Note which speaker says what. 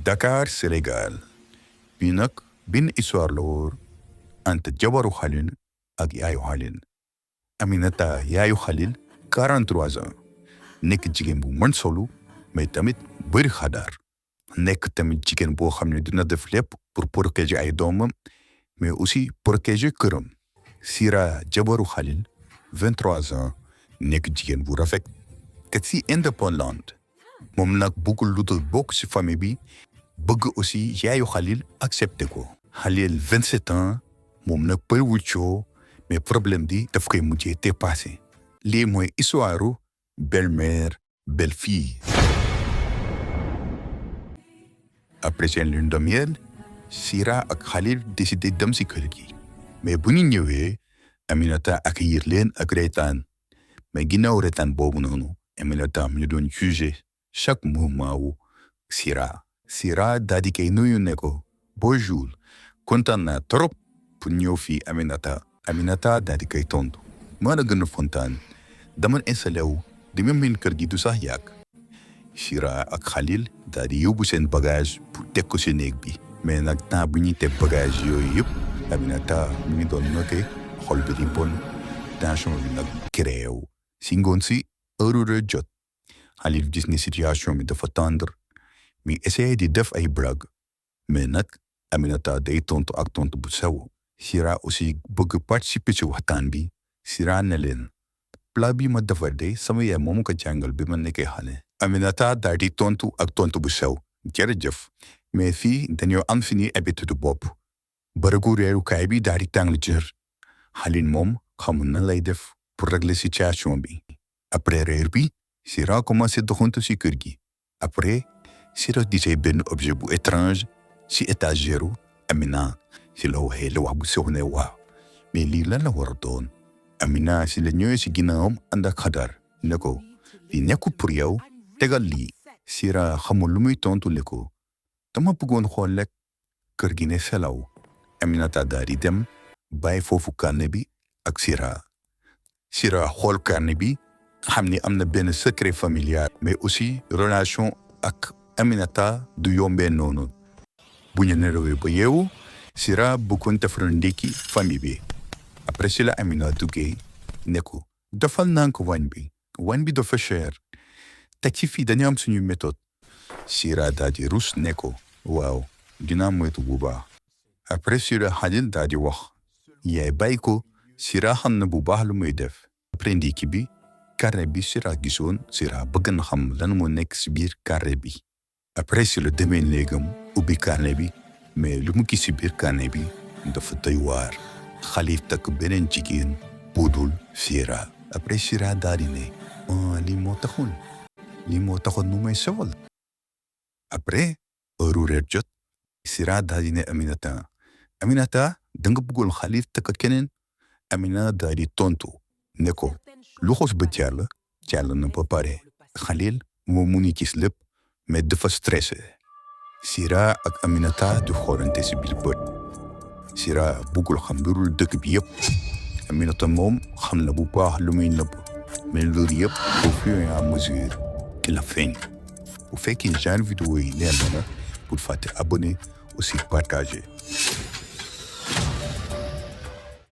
Speaker 1: Dakar Sénégal bii nag benn histoire la woon entre jabaru Xalil ak yaayu Xalil. Aminata yaayu Xalil 43 ans nekk jigéen bu mën solu mais tamit bëri xadaar nekk tamit jigéen boo xam ne dina def lépp pour protéger ay doomam mais aussi protéger këram. Sira jabaru Xalil 23 ans nekk jigéen bu rafet te si indépendante moom nag bëggul lu dul bokk si famille bi bëgg aussi yaayu Xalil accepté ko. Xalil 27 ans moom nag bëriwul coow mais problème bi daf koy mujjee dépassé. lii mooy histoire Belle Mère, Belle Fille. Après seen lune de miel, Sira ak Xalil décidé dem si kër gi. mais bu ñu ñëwee Aminata accueillir leen ak reetaan mais ginnaaw reetaan boobu noonu Aminata ñu doon jugé chaque mouvement wu Sira. Sira daal di koy nuyu ne ko bonjour kontaan naa trop pour ñëw fii Aminata. Aminata daal di koy tontu maa la gën a fontaan dama installé wu di même min kër gi du sax yàgg. Sira ak Xalil daal di yóbbu seen bagage pour teg ko si néeg bi mais nag temps bu ñuy teg bagage yooyu yëpp Aminata mi ngi doon noté xol bi di bon tension bi nag créé wu. si ngoon si heure jot Xalil gis ni situation bi dafa tendre mi essayé di def ay blague mais nag Aminata day tontu ak tontu bu sew. Sira aussi bëgg participer ci waxtaan bi. Sira ne leen plat bi ma defar de sama yaay moomu ko jàngal bi ma nekkee xale. Aminata daal di tontu ak tontu bu sew jërëjëf mais fii dañoo am suñuy habitude bopp. bërëgu reerukaay bi daal di tàng jër. Xalil moom xamul na lay def pour régler situation bi. après reer bi Sira commencé doxantu si kër gi. après Sira gisee benn objet bu étrange si étagère Amina si la waxee la wax bu sew ne waaw mais lii lan la war a doon. Amina si la ñëwee si ginnaawam ànd ak xadar ne ko lii nekkul pour yow tegal lii. Sira xamul lu muy tontu le ko dama bëggoon xool rek kër gi ne selaw. Aminata daal di dem bàyyi foofu carnet bi ak Sira. Sira xool carnet bi xam ni am na benn secret familial mais aussi relation ak Aminata du yombee noonu. bu ñu nelawee ba yeewu Sira bëggoon defar ndékki famille bi. après si la Amina duggee ne ko defal naa ko wañ bi dafa cher teg ci fii dañu am suñu méthode. Sira daal di rus ne ko waaw dinaa moytu bu baax. après Sira Xalil daal di wax yaay bàyyi ko Sira xam na bu baax lu muy def. après ndékki bi carnet bi Sira gisoon Sira bëgg na xam lan moo nekk si biir carnet bi. après si la demee néegam ubbi carnet bi mais lu mu gis si biir carnet bi dafa doy waar. Xalil takk beneen jigéen budul Sira. après Sira daal di ne lii moo taxoon mu may sewal. après heure reer jot Sira daal di ne Aminata da nga bëggoon Xalil takk keneen. Amina daal di tontu ne ko lu xos ba jàll na ba pare. Xalil moo mun a gis lépp mais dafa stressé. Sira ak Aminata du xoolante si biir bët. Sira bëggul xam mbirul dëkk bi yëpp. Aminata moom xam na bu baax lu muy nëbb mais loolu yëpp au fur et à mesure ki la feeñ. bu fekkee genre vidéo yi leer na la pour fàtte abonné aussi partager.